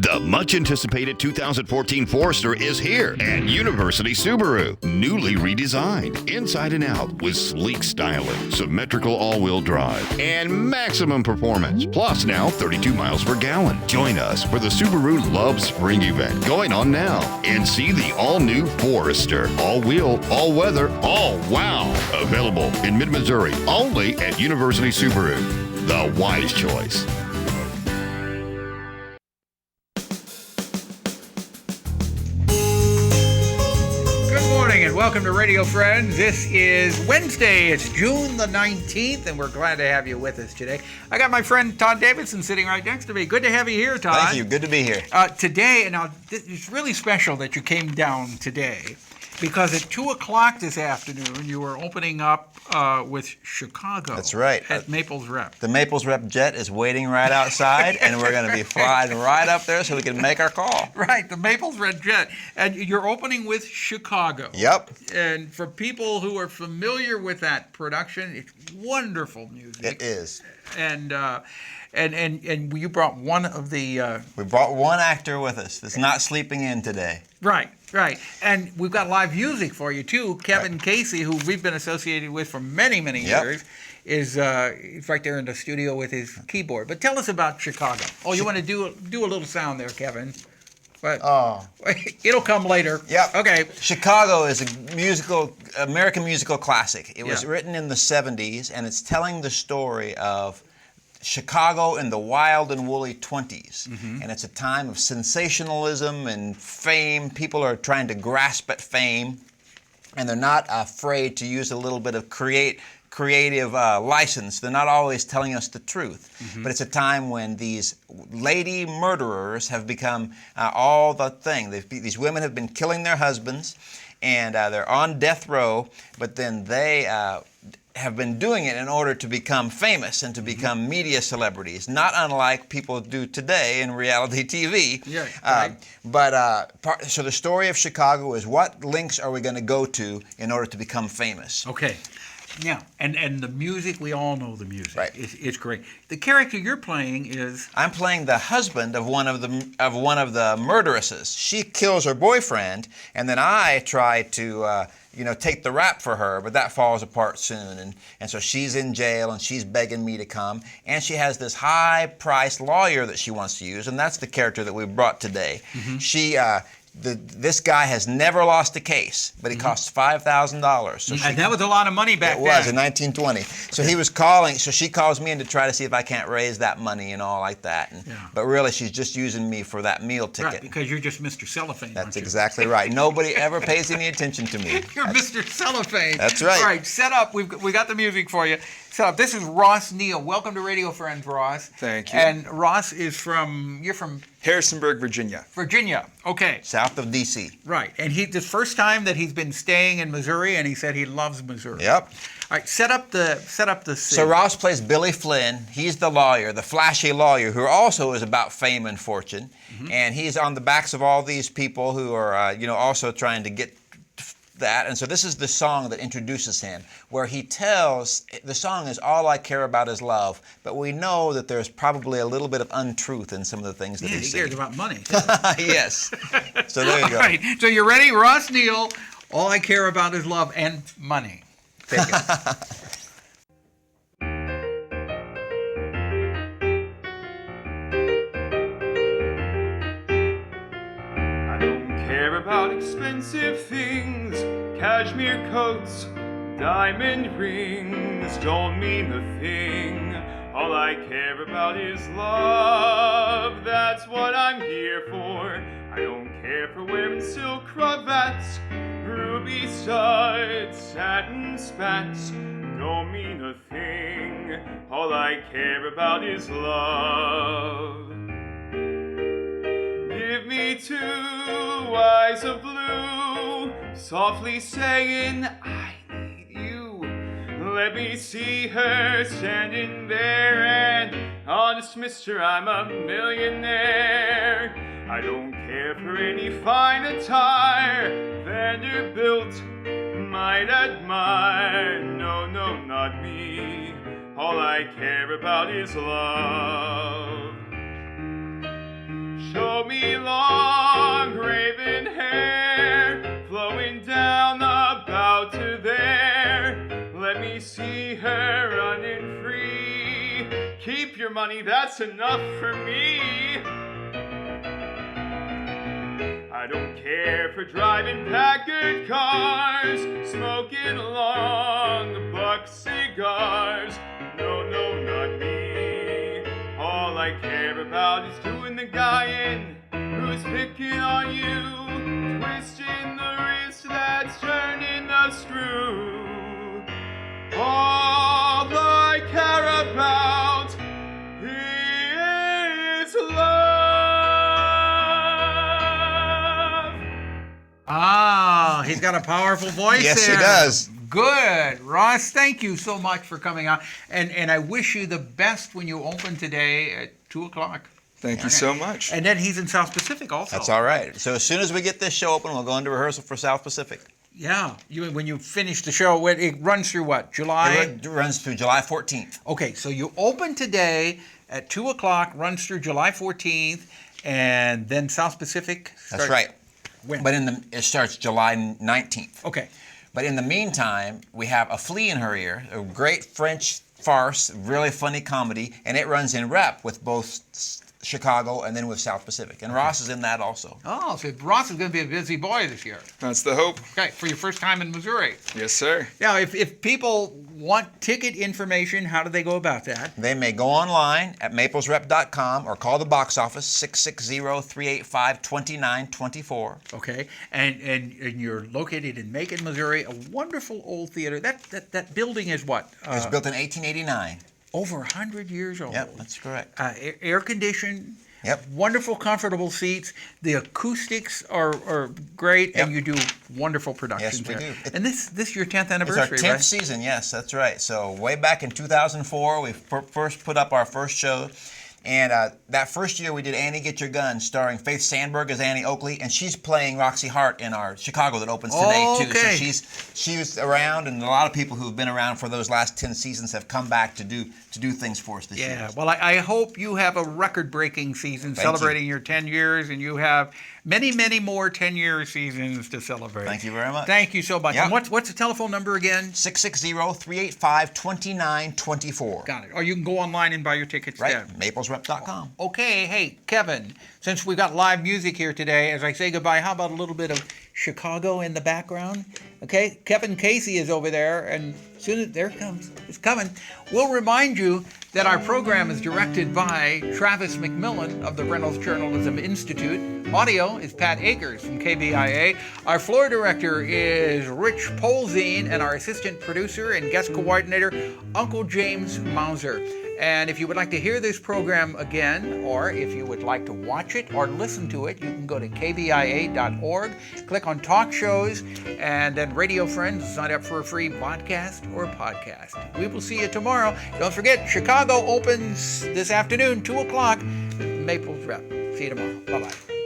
The much-anticipated 2014 Forester is here at University Subaru. Newly redesigned, inside and out, with sleek styling, symmetrical all-wheel drive, and maximum performance. Plus now 32 miles per gallon. Join us for the Subaru Love Spring event going on now. And see the all-new Forester. All-wheel, all-weather, all-wow. Available in mid-Missouri, only at University Subaru. The wise choice. And welcome to Radio Friends. This is Wednesday. It's June the 19th, and we're glad to have you with us today. I got my friend TODD Davison sitting right next to me. Good to have you here, Todd. Thank you. Good to be here. Today, and now it's really special that you came down today, because at 2 o'clock this afternoon, you were opening up with Chicago. That's right. At Maples Rep. The Maples Rep jet is waiting right outside, and we're going to be flying right up there so we can make our call. Right, the Maples Rep jet. And you're opening with Chicago. Yep. And for people who are familiar with that production, it's wonderful music. It is. And you brought one of the... We brought one actor with us that's not sleeping in today. Right. And we've got live music for you, too. Kevin Casey, who we've been associated with for many, many years, is right there in the studio with his keyboard. But tell us about Chicago. Oh, you want to do a little sound there, Kevin. But it'll come later. Yep. Okay. Chicago is a American musical classic. It was written in the 70s, and it's telling the story of Chicago in the wild and woolly 20s. Mm-hmm. And it's a time of sensationalism and fame. People are trying to grasp at fame, and they're not afraid to use a little bit of creative license. They're not always telling us the truth. Mm-hmm. But it's a time when these lady murderers have become all the thing. These women have been killing their husbands, and they're on death row, but then they have been doing it in order to become famous and to become media celebrities, not unlike people do today in reality TV. Yeah, right. So the story of Chicago is, what links are we going to go to in order to become famous? Okay. Yeah, and the music, we all know the music. Right. It's great. The character you're playing is... I'm playing the husband of one of the murderesses. She kills her boyfriend, and then I try to take the rap for her, but that falls apart soon. And so she's in jail, and she's begging me to come. And she has this high-priced lawyer that she wants to use, and that's the character that we brought today. Mm-hmm. This guy has never lost a case, but he costs $5,000. So and that was a lot of money back then. It was in 1920. So he was calling. So she calls me in to try to see if I can't raise that money and all like that. But really, she's just using me for that meal ticket. Right, because you're just Mr. Cellophane. That's exactly right. Nobody ever pays any attention to me. You're Mr. Cellophane. That's right. All right, set up. We got the music for you. So this is Ross Neal. Welcome to Radio Friends, Ross. Thank you. And Ross is you're from Harrisonburg, Virginia. Virginia. Okay. South of D.C. Right. And the first time that he's been staying in Missouri, and he said he loves Missouri. Yep. All right. Set up the scene. So Ross plays Billy Flynn. He's the lawyer, the flashy lawyer, who also is about fame and fortune. Mm-hmm. And he's on the backs of all these people who are, also trying to get that. And so this is the song that introduces him, where he tells, the song is All I Care About Is Love, but we know that there's probably a little bit of untruth in some of the things that he's saying. He cares about money. Yes. So there you go. All right. So you're ready? Ross Neal, All I Care About Is Love and Money. Take it. About expensive things, cashmere coats, diamond rings don't mean a thing. All I care about is love, that's what I'm here for. I don't care for wearing silk cravats, ruby studs, satin spats don't mean a thing. All I care about is love. Give me 2 eyes of blue, softly saying, I need you. Let me see her standing there, and honest mister, I'm a millionaire. I don't care for any fine attire Vanderbilt might admire. No, not me. All I care about is love. Show me long raven hair flowing down the bow to there. Let me see her running free. Keep your money, that's enough for me. I don't care for driving Packard cars, smoking long buck cigars. No, no, not me. All I care about is doing the guy in who's picking on you, twisting the wrist that's turning the screw. All I care about is love. Ah, he's got a powerful voice. Yes, there. he does. Good. Ross, thank you so much for coming out. And I wish you the best when you open today at 2 o'clock. Thank you so much. And then he's in South Pacific also. That's all right. So as soon as we get this show open, we'll go into rehearsal for South Pacific. Yeah. When you finish the show, it runs through what? July? It runs through July 14th. Okay, so you open today at 2 o'clock, runs through July 14th, and then South Pacific starts. That's right. When? But it starts July 19th. Okay. But in the meantime, we have A Flea in Her Ear, a great French farce, really funny comedy, and it runs in rep with both Chicago and then with South Pacific. And Ross is in that also. Oh, so Ross is going to be a busy boy this year. That's the hope. Okay, for your first time in Missouri. Yes, sir. Now, if people want ticket information, how do they go about that? They may go online at maplesrep.com or call the box office 660-385-2924. Okay, and you're located in Macon, Missouri, a wonderful old theater. That building is what? It was built in 1889. Over 100 years old. Yep, that's correct. Air conditioned. Yep. Wonderful, comfortable seats. The acoustics are great, Yep. and you do wonderful productions Yes, we there. do. And this is your 10th It's our anniversary, 10th right? season, yes, that's right. So way back in 2004, we first put up our first show. And that first year we did Annie Get Your Gun, starring Faith Sandberg as Annie Oakley, and she's playing Roxy Hart in our Chicago that opens today too. Okay. So she was around, and a lot of people who've been around for those last 10 seasons have come back to do things for us this year. Yeah, well, I hope you have a record-breaking season Thank celebrating your 10 years, and you have many, many more 10-year seasons to celebrate. Thank you very much. Thank you so much. Yep. And what's the telephone number again? 660-385-2924. Got it. Or you can go online and buy your tickets Right, there. maplesrep.com. Okay, hey, Kevin, since we've got live music here today, as I say goodbye, how about a little bit of Chicago in the background? Okay, Kevin Casey is over there, and soon as there it comes, it's coming. We'll remind you that our program is directed by Travis McMillan of the Reynolds Journalism Institute. Audio is Pat Akers from KBIA. Our floor director is Rich Polzine, and our assistant producer and guest coordinator, Uncle James Mauser. And if you would like to hear this program again, or if you would like to watch it or listen to it, you can go to kbia.org, click on Talk Shows, and then Radio Friends, sign up for a free podcast or podcast. We will see you tomorrow. Don't forget, Chicago opens this afternoon, 2 o'clock, Maples Rep. See you tomorrow. Bye-bye.